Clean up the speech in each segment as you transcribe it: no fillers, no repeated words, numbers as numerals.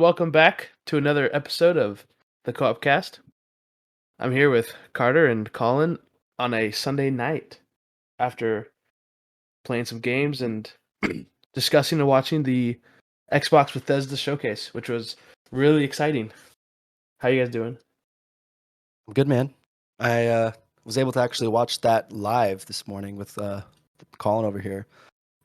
welcome back to another episode of the Co-OpCast. I'm here with Carter and Colin on a Sunday night after playing some games and discussing and watching the Xbox Bethesda showcase, which was really exciting. How you guys doing? I'm good, man. I was able to actually watch that live this morning with Colin over here.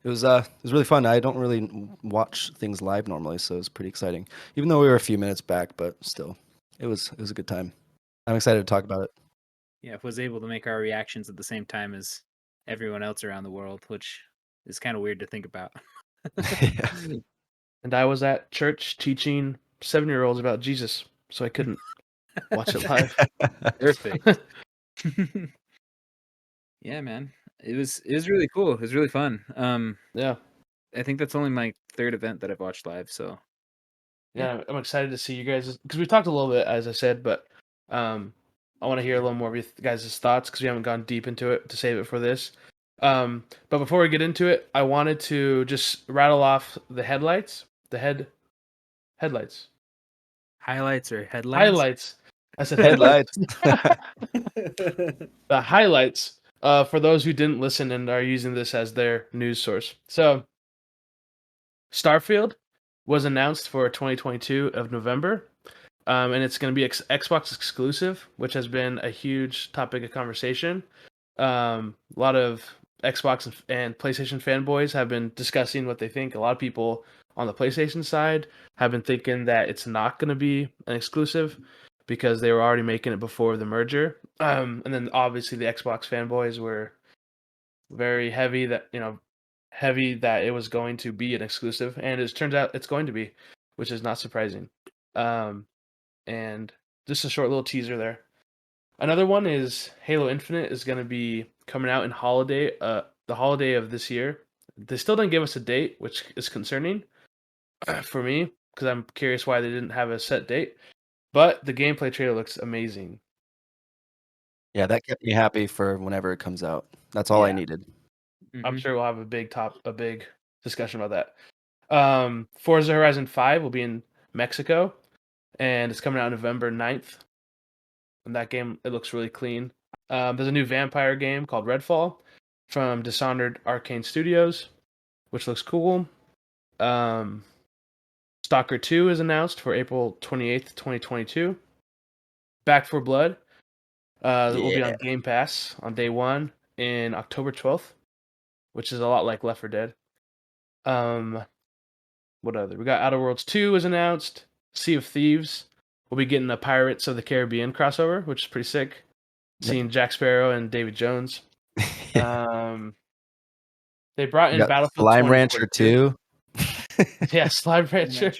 It was really fun. I don't really watch things live normally, so it was pretty exciting. Even though we were a few minutes back, but still, it was a good time. I'm excited to talk about it. Yeah, was able to make our reactions at the same time as everyone else around the world, which is kind of weird to think about. Yeah. And I was at church teaching 7-year-olds about Jesus, so I couldn't watch it live. Perfect. Yeah, man. It was really cool. It was really fun. Yeah. I think that's only my third event that I've watched live, so Yeah, I'm excited to see you guys because we talked a little bit, as I said, but I want to hear a little more of you guys' thoughts because we haven't gone deep into it to save it for this. But before we get into it, I wanted to just rattle off the headlights. Headlights. highlights or headlines. Highlights. I said headlights. Headlights. The highlights for those who didn't listen and are using this as their news source. So, Starfield was announced for 2022 of November, and it's going to be Xbox exclusive, which has been a huge topic of conversation. A lot of Xbox and PlayStation fanboys have been discussing what they think. A lot of people on the PlayStation side have been thinking that it's not going to be an exclusive because they were already making it before the merger. And then obviously the Xbox fanboys were very heavy that it was going to be an exclusive, and it turns out it's going to be, which is not surprising. And just a short little teaser there. Another one is Halo Infinite is going to be coming out in the holiday of this year. They still didn't give us a date, which is concerning for me because I'm curious why they didn't have a set date. But the gameplay trailer looks amazing. Yeah, that kept me happy for whenever it comes out. That's all I Yeah. needed. I'm sure we'll have a big discussion about that. Forza Horizon 5 will be in Mexico, and it's coming out November 9th. And that game, it looks really clean. There's a new vampire game called Redfall from Dishonored Arcane Studios, which looks cool. Stalker 2 is announced for April 28th, 2022. Back 4 Blood will be on Game Pass on day one in October 12th, which is a lot like Left 4 Dead. What other? We got Outer Worlds 2 is announced. Sea of Thieves. We'll be getting a Pirates of the Caribbean crossover, which is pretty sick. Yep. Seeing Jack Sparrow and David Jones. They brought in Battlefield Slime Rancher 2042. 2. Yeah, Slime Rancher.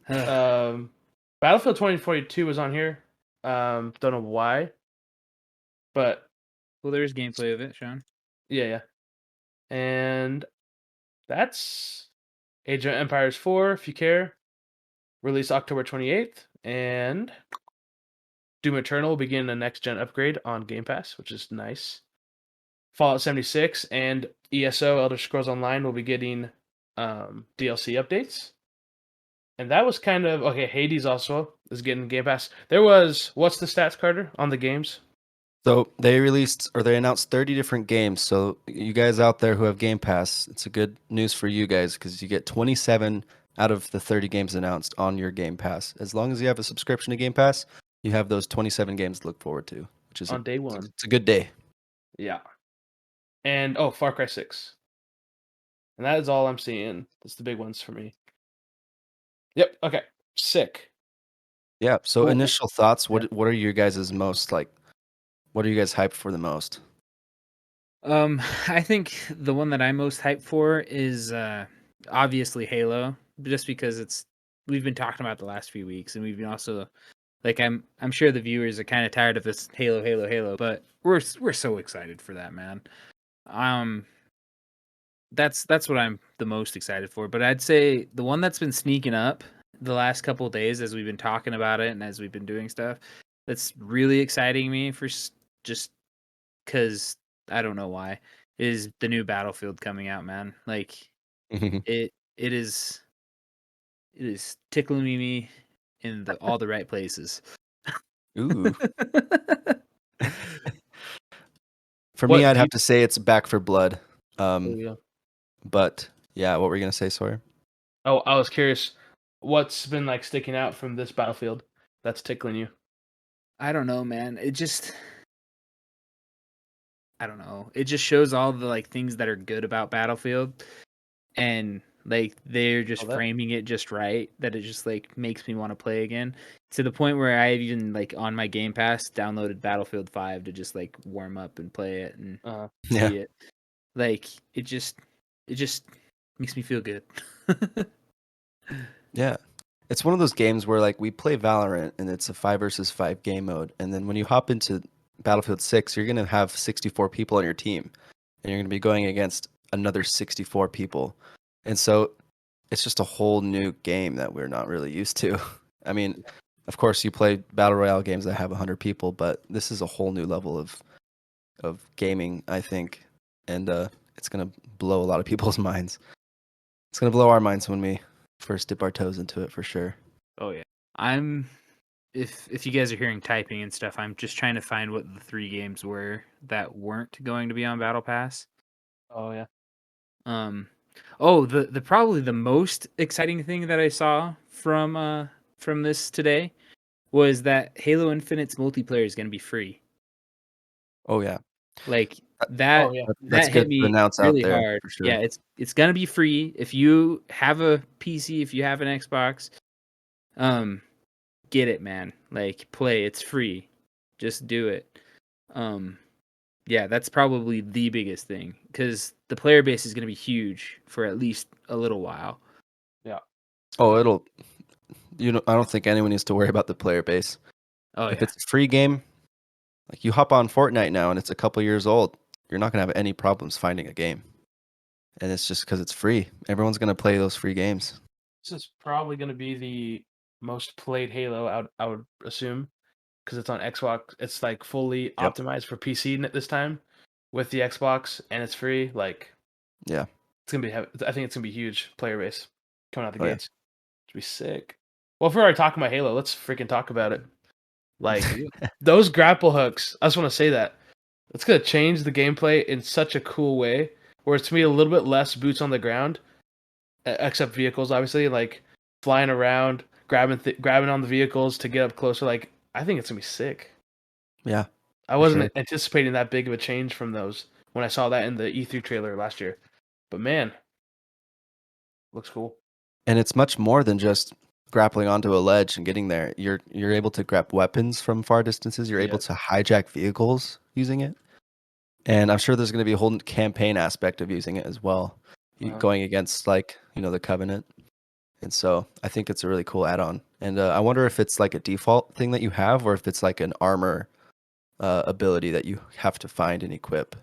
Battlefield 2042 was on here. Don't know why. But well, there's gameplay of it, Sean. Yeah. And that's Age of Empires 4, if you care. Released October 28th. And Doom Eternal will begin a next-gen upgrade on Game Pass, which is nice. Fallout 76 and ESO, Elder Scrolls Online, will be getting DLC updates. And that was kind of... Okay, Hades also is getting Game Pass. There was... What's the stats, Carter, on the games? So they announced 30 different games. So you guys out there who have Game Pass, it's a good news for you guys because you get 27 out of the 30 games announced on your Game Pass. As long as you have a subscription to Game Pass, you have those 27 games to look forward to, which is on day one. It's a good day. Yeah. And Far Cry 6. And that is all I'm seeing. That's the big ones for me. Yep. Okay. Sick. Yeah. So Cool. initial thoughts. What are you guys' most like? What are you guys hyped for the most? I think the one that I'm most hyped for is obviously Halo, just because we've been talking about the last few weeks, and we've been also like I'm sure the viewers are kind of tired of this Halo, but we're so excited for that, man. That's what I'm the most excited for. But I'd say the one that's been sneaking up the last couple of days as we've been talking about it and as we've been doing stuff, that's really exciting me for just because I don't know why, is the new Battlefield coming out, man. Like it is It is tickling me in all the right places. Ooh. For me, What I'd do you? have to say it's Back for Blood. Oh, yeah. But yeah, what were you gonna say, Sawyer? Oh, I was curious. What's been like sticking out from this Battlefield that's tickling you? I don't know, man. I don't know. It just shows all the like things that are good about Battlefield, and like they're just Oh, that. framing it just right that it just like makes me want to play again, to the point where I even like on my Game Pass downloaded Battlefield 5 to just like warm up and play it and Yeah. see it. Like it just makes me feel good. Yeah. It's one of those games where like we play Valorant and it's a 5 versus 5 game mode, and then when you hop into Battlefield 6, you're gonna have 64 people on your team, and you're gonna be going against another 64 people, and so it's just a whole new game that we're not really used to. I mean, of course, you play battle royale games that have 100 people, but this is a whole new level of gaming, I think, and it's gonna blow a lot of people's minds. It's gonna blow our minds when we first dip our toes into it, for sure. Oh yeah. I'm if you guys are hearing typing and stuff, I'm just trying to find what the 3 games were that weren't going to be on Battle Pass. Oh yeah. The probably the most exciting thing that I saw from this today was that Halo Infinite's multiplayer is going to be free. Oh yeah, Like Oh that yeah. that's that hit good to me announce out really there hard. for sure. Yeah, it's going to be free if you have a PC, if you have an Xbox. Get it, man. Like play, it's free. Just do it. Um yeah, that's probably the biggest thing cuz the player base is going to be huge for at least a little while. Yeah. Oh, I don't think anyone needs to worry about the player base. Oh If yeah. it's a free game, like you hop on Fortnite now and it's a couple years old, you're not gonna have any problems finding a game. And it's just because it's free. Everyone's gonna play those free games. This is probably going to be the most played Halo. I would assume because it's on Xbox. It's like fully Yep. optimized for PC this time with the Xbox, and it's free. Like Yeah. it's gonna be. I think it's gonna be huge player base coming out the Oh yeah. gates. It's gonna be sick. Well, if we're already talking about Halo, let's freaking talk about it. Like those grapple hooks. I just want to say that it's gonna change the gameplay in such a cool way, where it's to me a little bit less boots on the ground, except vehicles, obviously, like flying around, grabbing on the vehicles to get up closer. Like I think it's gonna be sick. Yeah. I For wasn't sure. anticipating that big of a change from those when I saw that in the E3 trailer last year. But man, looks cool. And it's much more than just grappling onto a ledge and getting there. You're able to grab weapons from far distances. You're able Yeah. to hijack vehicles using it. And I'm sure there's going to be a whole campaign aspect of using it as well, Uh-huh. going against like the Covenant. And so I think it's a really cool add-on. And I wonder if it's like a default thing that you have, or if it's like an armor ability that you have to find and equip.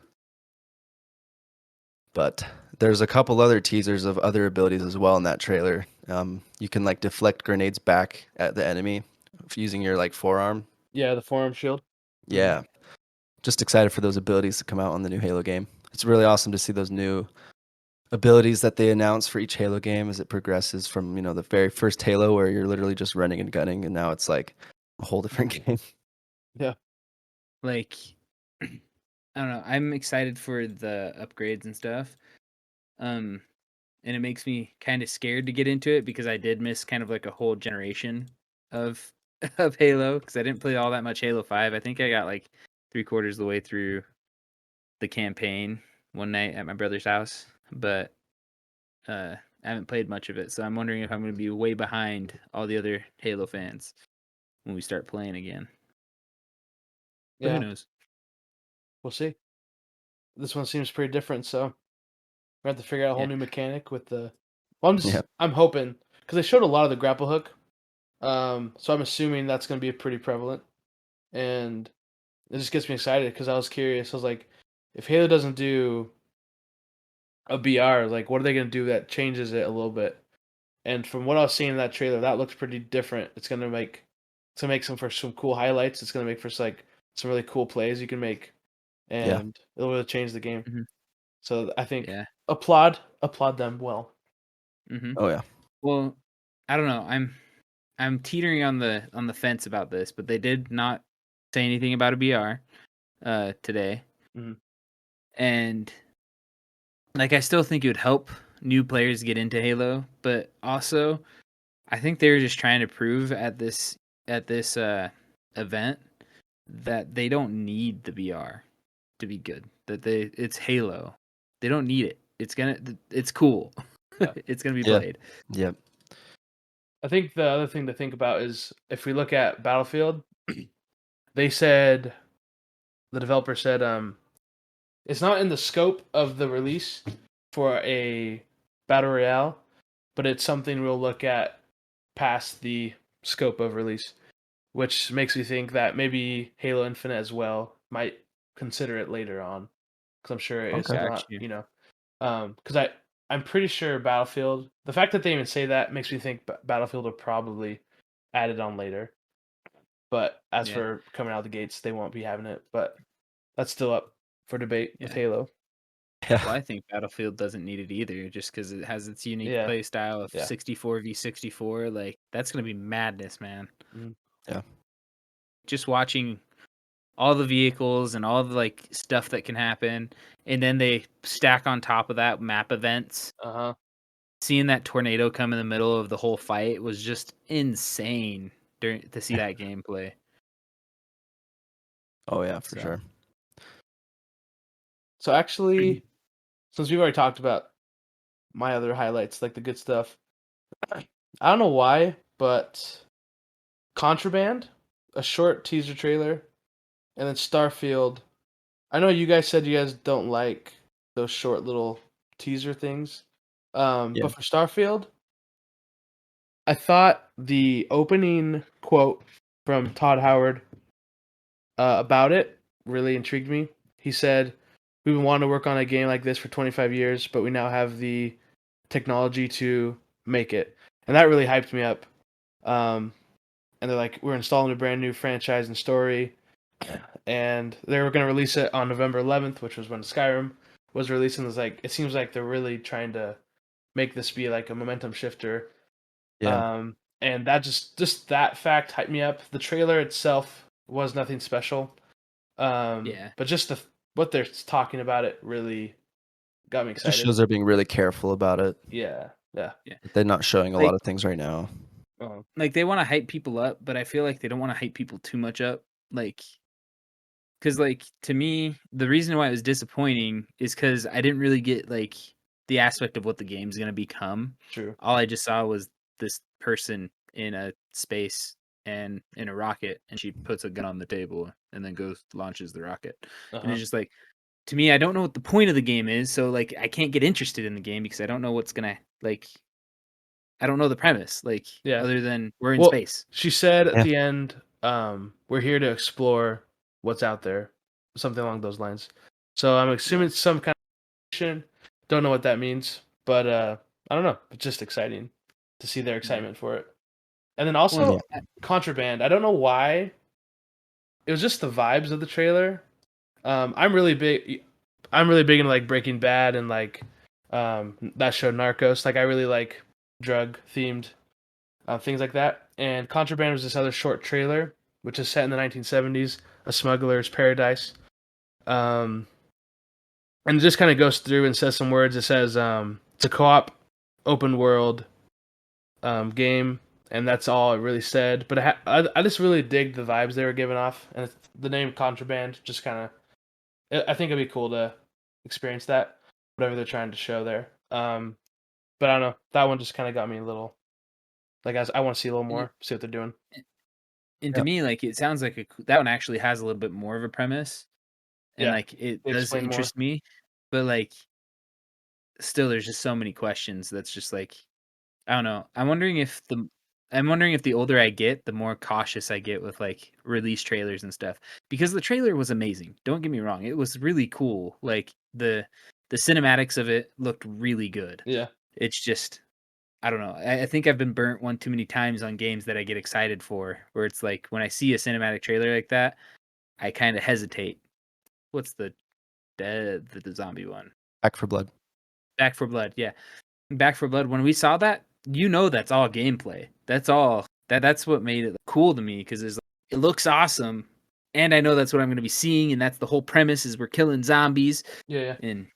But there's a couple other teasers of other abilities as well in that trailer. You can like deflect grenades back at the enemy using your like forearm. Yeah, the forearm shield. Yeah, just excited for those abilities to come out on the new Halo game. It's really awesome to see those new abilities that they announce for each Halo game as it progresses from the very first Halo where you're literally just running and gunning, and now it's like a whole different game. Yeah. Like I don't know. I'm excited for the upgrades and stuff. And it makes me kind of scared to get into it because I did miss kind of like a whole generation of of Halo because I didn't play all that much Halo 5. I think I got like 3/4 of the way through the campaign one night at my brother's house, but I haven't played much of it. So I'm wondering if I'm going to be way behind all the other Halo fans when we start playing again. But who Yeah. knows? We'll see. This one seems pretty different, so we have to figure out a whole Yeah. new mechanic with the. Well, Yeah. I'm hoping because they showed a lot of the grapple hook. So I'm assuming that's going to be pretty prevalent, and it just gets me excited because I was curious. I was like, if Halo doesn't do a BR, like what are they going to do that changes it a little bit? And from what I was seeing in that trailer, that looks pretty different. It's gonna make some cool highlights. It's gonna make for like some really cool plays you can make, Yeah. and it'll really change the game. Mhm. So I think Yeah. applaud them well. Mhm. Oh yeah. Well, I don't know. I'm teetering on the fence about this, but they did not say anything about a BR today. Mhm. And like I still think it would help new players get into Halo, but also I think they were just trying to prove at this event that they don't need the VR to be good. That it's Halo. They don't need it. It's cool. Yeah. It's gonna be Yeah. played. Yep. I think the other thing to think about is if we look at Battlefield, they said the developer said it's not in the scope of the release for a battle royale, but it's something we'll look at past the scope of release, which makes me think that maybe Halo Infinite as well might consider it later on, because I'm sure it's Okay. not, Gotcha. because I'm pretty sure Battlefield. The fact that they even say that makes me think Battlefield will probably add it on later. But as Yeah. for coming out the gates, they won't be having it. But that's still up for debate with Yeah. Halo. Well, Yeah. I think Battlefield doesn't need it either, just because it has its unique Yeah, play style of yeah. 64v64. Like that's gonna be madness, man. Mhm. Yeah. Just watching all the vehicles and all the like stuff that can happen, and then they stack on top of that map events. Uh-huh. Seeing that tornado come in the middle of the whole fight was just insane to see that gameplay. Oh yeah, for So sure. So actually, since we've already talked about my other highlights, like the good stuff, I don't know why, but Contraband, a short teaser trailer, and then Starfield. I know you guys said you guys don't like those short little teaser things. Yeah. But for Starfield, I thought the opening quote from Todd Howard about it really intrigued me. He said, "We've been wanting to work on a game like this for 25 years, but we now have the technology to make it," and that really hyped me up. Um, and they're like, "We're installing a brand new franchise and story," and they were going to release it on November 11th, which was when Skyrim was released. And it seems like they're really trying to make this be like a momentum shifter. Yeah. And that just that fact hyped me up. The trailer itself was nothing special. yeah, But just what they're talking about it really got me It just excited. shows they're being really careful about it. Yeah, yeah. yeah. They're not showing a Like lot of things right now. like they want to hype people up, but I feel like they don't want to hype people too much up. Like, because like to me, the reason why it was disappointing is because I didn't really get like the aspect of what the game's gonna become. True. All I just saw was this person in a space and in a rocket, and she puts a gun on the table and then goes launches the rocket. And Uh-huh. it's just like, to me, I don't know what the point of the game is, so like I can't get interested in the game because I don't know what's gonna like. I don't know the premise, like Yeah. other than we're in Well, space. she said at Yeah. the end, we're here to explore what's out there, something along those lines. So I'm assuming it's some kind of action. Don't know what that means, but I don't know. It's just exciting to see their Yeah. excitement for it. And then Well, also Yeah. Contraband. I don't know why. It was just the vibes of the trailer. I'm really big. I'm really big into like Breaking Bad and like that show Narcos. Like I really like drug themed things like that. And Contraband was this other short trailer, which is set in the 1970s, a smuggler's paradise. Um, and it just kind of goes through and says some words. It says it's a co-op open world game, and that's all it really said. But I just really dig the vibes they were giving off, and the name Contraband just kind of. I think it'd be cool to experience that, whatever they're trying to show there. But I don't know. That one just kind of got me a little like I want to see a little yeah. more, see what they're doing. And to Yeah. me, like it sounds like that one actually has a little bit more of a premise, and Yeah, like it they does explain more. interest me. But like, still, there's just so many questions. That's just like I don't know. I'm wondering if the older I get, the more cautious I get with like release trailers and stuff. Because the trailer was amazing. Don't get me wrong; it was really cool. Like the cinematics of it looked really good. Yeah, It's just I don't know. I think I've been burnt one too many times on games that I get excited for, where it's like when I see a cinematic trailer like that, I kind of hesitate. What's the zombie one? Back for Blood. Back for Blood. Yeah, Back for Blood. When we saw that, that's all gameplay. That's all. That's what made it cool to me because it looks awesome, and I know that's what I'm going to be seeing, and that's the whole premise is we're killing zombies. Yeah. And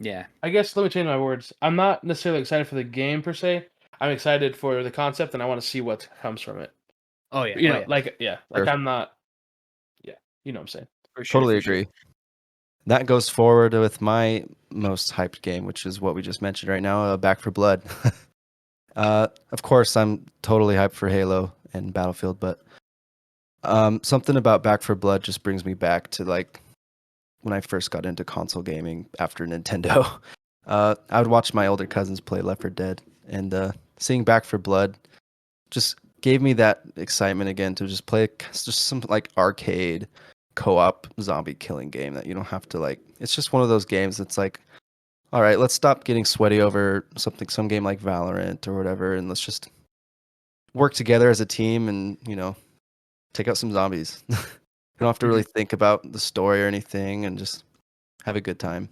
yeah, I guess let me change my words. I'm not necessarily excited for the game per se. I'm excited for the concept, and I want to see what comes from it. oh yeah, You oh know, yeah, like Sure. I'm not. Yeah, you know what I'm saying. for sure, Totally for sure. agree. That goes forward with my most hyped game, which is what we just mentioned right now, Back for Blood. Of course, I'm totally hyped for Halo and Battlefield, but something about Back for Blood just brings me back to like when I first got into console gaming after Nintendo. I would watch my older cousins play Left 4 Dead, and seeing Back for Blood just gave me that excitement again to just play just some like arcade co-op zombie killing game that you don't have to like. It's just one of those games that's like, all right, let's stop getting sweaty over some game like Valorant or whatever, and let's just work together as a team and take out some zombies. You don't have to really think about the story or anything, and just have a good time.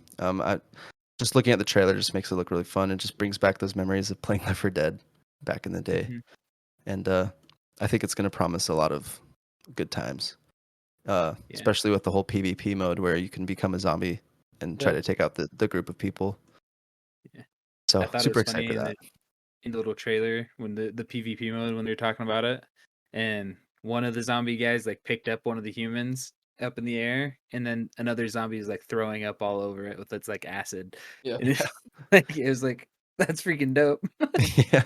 Just looking at the trailer just makes it look really fun. It just brings back those memories of playing Left 4 Dead back in the day, and I think it's going to promise a lot of good times, especially with the whole PvP mode where you can become a zombie and try to take out the group of people. Yeah. So I thought super it was excited funny for that. in the little trailer when the PvP mode when they were talking about it, and one of the zombie guys like picked up one of the humans up in the air, and then another zombie is like throwing up all over it with its like acid. Yeah. And it's like it was like that's freaking dope. Yeah.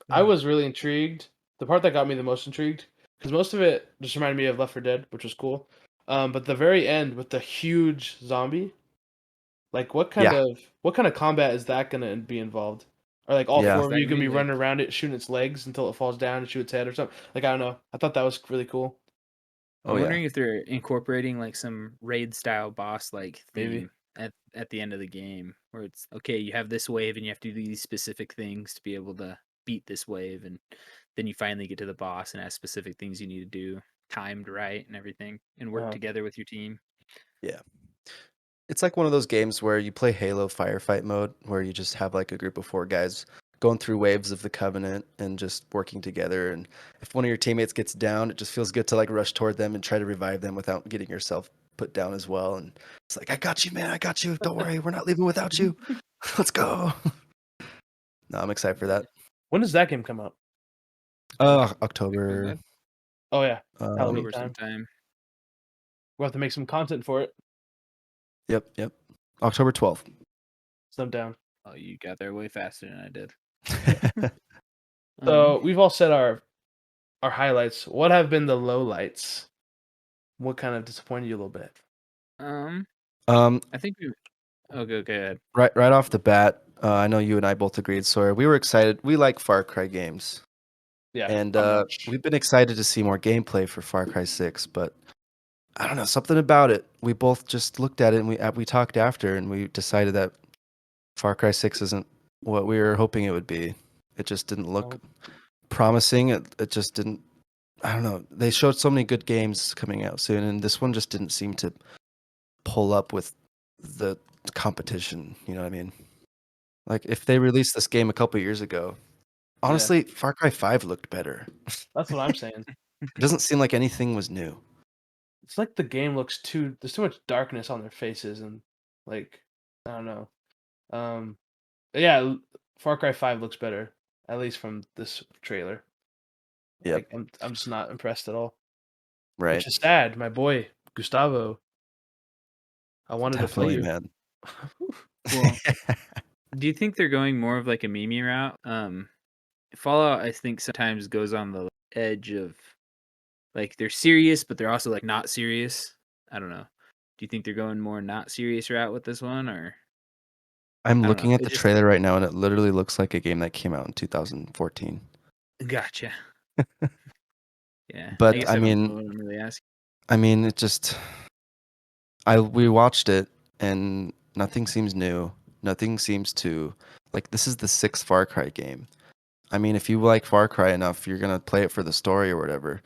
I was really intrigued. The part that got me the most intrigued, because most of it just reminded me of Left 4 Dead, which was cool. But the very end with the huge zombie, like what kind of combat is that gonna be involved? Or like all Yeah. four Is of that you gonna gonna be be like running around it, shooting its legs until it falls down and shoot its head or something? Like I don't know. I thought that was really cool. Oh I'm yeah. wondering if they're incorporating like some raid style boss like Maybe. theme at the end of the game where it's okay, you have this wave and you have to do these specific things to be able to beat this wave, and then you finally get to the boss and has specific things you need to do timed right and everything and work Uh, together with your team. Yeah. It's like one of those games where you play Halo firefight mode, where you just have like a group of 4 guys going through waves of the Covenant and just working together. And if one of your teammates gets down, it just feels good to like rush toward them and try to revive them without getting yourself put down as well. And it's like, I got you, man. I got you. Don't worry. We're not leaving without you. Let's go. No, I'm excited for that. when does that game come out? October. Oh yeah, Um, Halloween October time. sometime. We'll have to make some content for it. yep. October 12th. So I'm down. Oh, you got there way faster than I did. So we've all said our highlights. What have been the lowlights? What kind of disappointed you a little bit? I think we. Oh, go ahead. Right off the bat, I know you and I both agreed, Sawyer. We were excited. We like Far Cry games. Yeah, And I'm much. we've been excited to see more gameplay for Far Cry 6, but I don't know, something about it. We both just looked at it and we talked after and we decided that Far Cry 6 isn't what we were hoping it would be. It just didn't look promising. It just didn't. I don't know. They showed so many good games coming out soon, and this one just didn't seem to pull up with the competition. You know what I mean? Like if they released this game a couple years ago, honestly, Far Cry 5 looked better. That's what I'm saying. It doesn't seem like anything was new. It's like the game looks there's too much darkness on their faces and like I don't know. Yeah, Far Cry 5 looks better, at least from this trailer. Yep. Like I'm just not impressed at all. Right. Which is sad. My boy, Gustavo. I wanted Definitely, to play man. Well, do you think they're going more of like a meme route? Fallout, I think sometimes goes on the edge of like they're serious, but they're also like not serious. I don't know. Do you think they're going more not serious route with this one, or I'm I don't know. looking at It the just trailer right now, and it literally looks like a game that came out in 2014. gotcha. Yeah, I But guess I I don't mean, know what I'm really asking. it just we watched it, and nothing seems new. Nothing seems to like this is the 6th Far Cry game. I mean, if you like Far Cry enough, you're gonna play it for the story or whatever.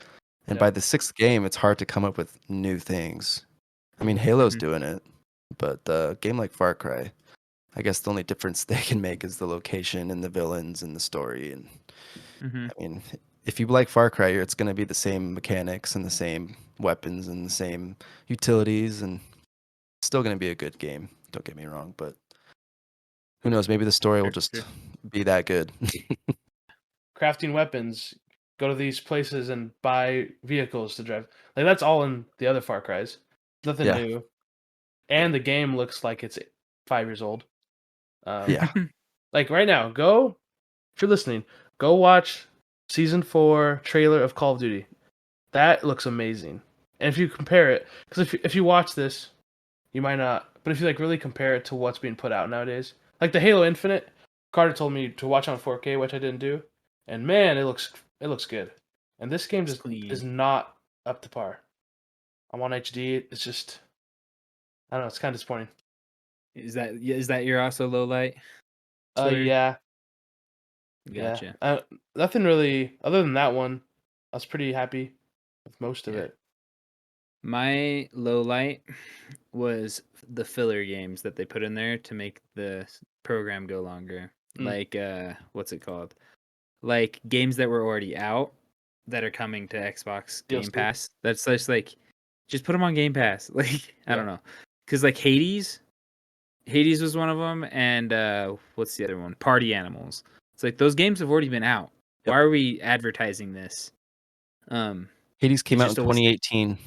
And by the 6th game, it's hard to come up with new things. I mean, Halo's doing it, but a game like Far Cry, I guess the only difference they can make is the location and the villains and the story. And Mm-hmm. I mean, if you like Far Cry, it's going to be the same mechanics and the same weapons and the same utilities, and it's still going to be a good game. Don't get me wrong, but who knows? Maybe the story will just Sure. be that good. Crafting weapons, go to these places and buy vehicles to drive. Like that's all in the other Far Cries. Nothing Yeah. new. And the game looks like it's 5 years old. Yeah. Like right now, go if you're listening, go watch season 4 trailer of Call of Duty. That looks amazing. And if you compare it, because if you watch this, you might not. But if you like really compare it to what's being put out nowadays, like the Halo Infinite, Carter told me to watch on 4K, which I didn't do, and man, it looks good. And this game It's just clean. is not up to par. I'm on HD. It's just I don't know. It's kind of disappointing. Is that your also low light? Sweater? Yeah, Gotcha. yeah. Nothing really other than that one. I was pretty happy with most of Yeah. it. My low light was the filler games that they put in there to make the program go longer. Mm. Like what's it called? Like games that were already out that are coming to Xbox Game DLC. Pass. That's just like just put them on Game Pass. Like I Yeah. don't know. Cuz like Hades was one of them, and what's the other one? Party Animals. It's like those games have already been out. Yep. Why are we advertising this? Hades came It's out in just a waste. 2018.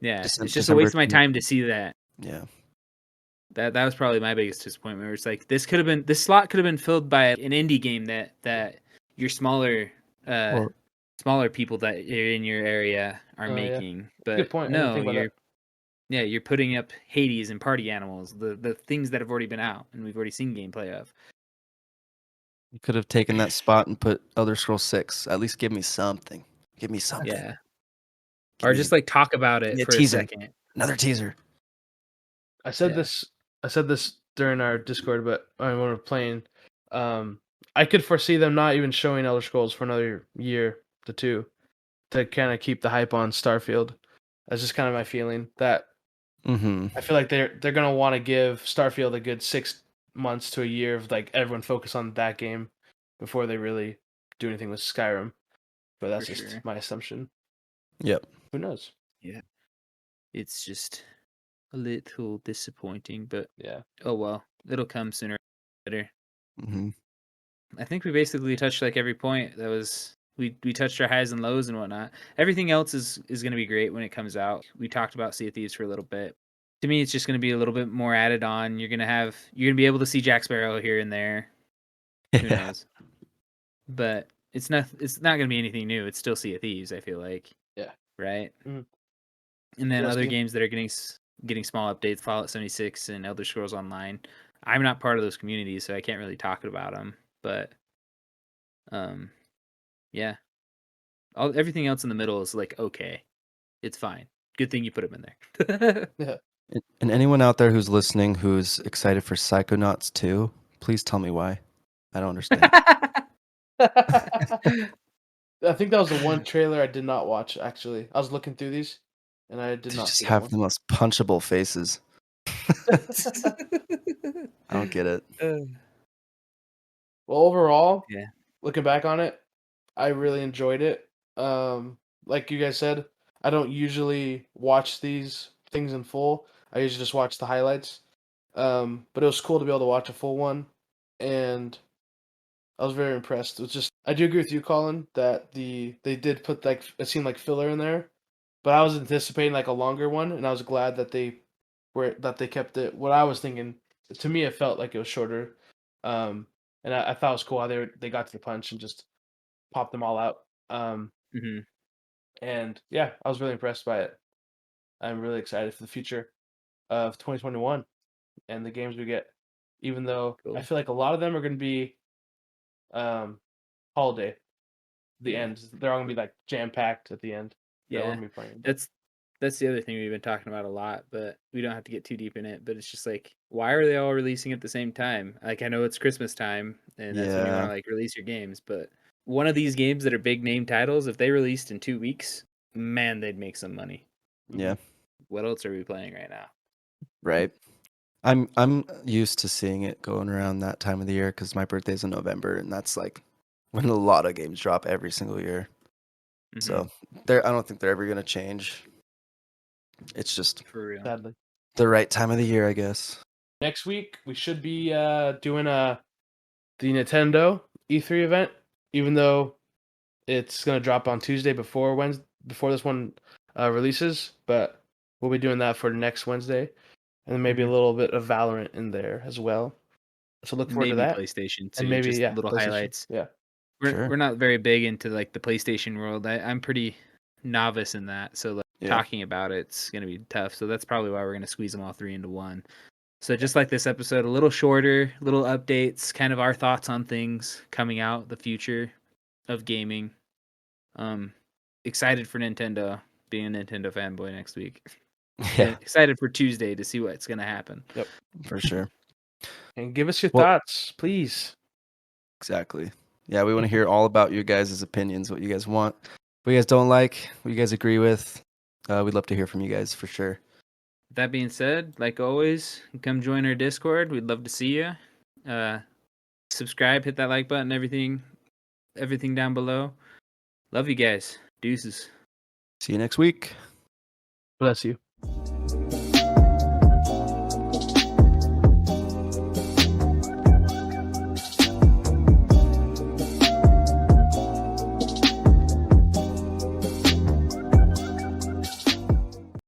Yeah, it's just a December waste of my time to see that. Yeah. That was probably my biggest disappointment. Where it's like this slot could have been filled by an indie game that your smaller Or smaller people that are in your area are Oh, yeah. making. But Good point. I didn't no, think about that. you're putting up Hades and Party Animals, the things that have already been out and we've already seen gameplay of. you could have taken that spot and put Elder Scrolls 6. At least give me something. Give me something. Yeah. Give Or me just like talk about give it me a for a teaser. second. Another teaser. I said Yeah. this during our Discord, but when we were playing, I could foresee them not even showing Elder Scrolls for another year to two to kind of keep the hype on Starfield. That's just kind of my feeling that Mm-hmm. I feel like they're gonna want to give Starfield a good 6 months to a year of like everyone focus on that game before they really do anything with Skyrim. But that's For just sure. my assumption. Yep. Who knows? Yeah. It's just a little disappointing, but Yeah. oh well. It'll come sooner or later. Mm-hmm. I think we basically touched like every point that was we touched our highs and lows and whatnot. Everything else is going to be great when it comes out. We talked about Sea of Thieves for a little bit. To me, it's just going to be a little bit more added on. You're gonna be able to see Jack Sparrow here and there. Who Yeah. knows? But it's not going to be anything new. It's still Sea of Thieves. I feel like. Yeah. Right. Mhm. And then other DLC. games that are getting small updates, Fallout 76 and Elder Scrolls Online. I'm not part of those communities, so I can't really talk about them. But yeah. Everything else in the middle is like okay, it's fine. Good thing you put them in there. Yeah. And anyone out there who's listening who's excited for Psychonauts 2, please tell me why. I don't understand. I think that was the one trailer I did not watch. Actually, I was looking through these, and I did They not just see that have one. the most punchable faces. I don't get it. Well, overall, Yeah. looking back on it, I really enjoyed it. Like you guys said, I don't usually watch these things in full. I usually just watch the highlights. But it was cool to be able to watch a full one, and I was very impressed. It was just I do agree with you, Colin, that they did put like it seemed like filler in there, but I was anticipating like a longer one, and I was glad that they kept it. What I was thinking, to me, it felt like it was shorter, and I thought it was cool how they got to the punch and just popped them all out. hmm And yeah, I was really impressed by it. I'm really excited for the future of 2021 and the games we get. Even though I Cool. feel like a lot of them are going to be um, holiday. The Yeah. end, they're all going to be like jam packed at the end. That we're Yeah. going to be playing. But That's the other thing we've been talking about a lot, but we don't have to get too deep in it. But it's just like, why are they all releasing at the same time? Like, I know it's Christmas time, and that's when you want Yeah. to like release your games. But one of these games that are big name titles, if they released in 2 weeks, man, they'd make some money. Yeah. Mhm. What else are we playing right now? Right. I'm used to seeing it going around that time of the year because my birthday's in November, and that's like when a lot of games drop every single year. Mhm. So I don't think they're ever gonna change. It's just For real. Sadly. the right time of the year, I guess. Next week we should be doing the Nintendo E3 event, even though it's gonna drop on Tuesday before before this one releases, but we'll be doing that for next Wednesday, and then maybe a Mhm. little bit of Valorant in there as well. So look forward to Maybe that, PlayStation and too, maybe just little PlayStation. highlights. Yeah, Sure. We're not very big into like the PlayStation world. I'm pretty novice in that, so like Yeah. talking about it's gonna be tough. So that's probably why we're gonna squeeze them all three into one. So just like this episode, a little shorter, little updates, kind of our thoughts on things coming out, the future of gaming. Excited for Nintendo, being a Nintendo fanboy next week. Yeah, Excited for Tuesday to see what's gonna happen. for sure. and give us your Well- thoughts, please. Exactly. Yeah, we want to hear all about your guys' opinions, what you guys want, what you guys don't like, what you guys agree with. We'd love to hear from you guys for sure. That being said, like always, come join our Discord. We'd love to see you. Subscribe, hit that like button, everything down below. Love you guys. Deuces. See you next week. Bless you.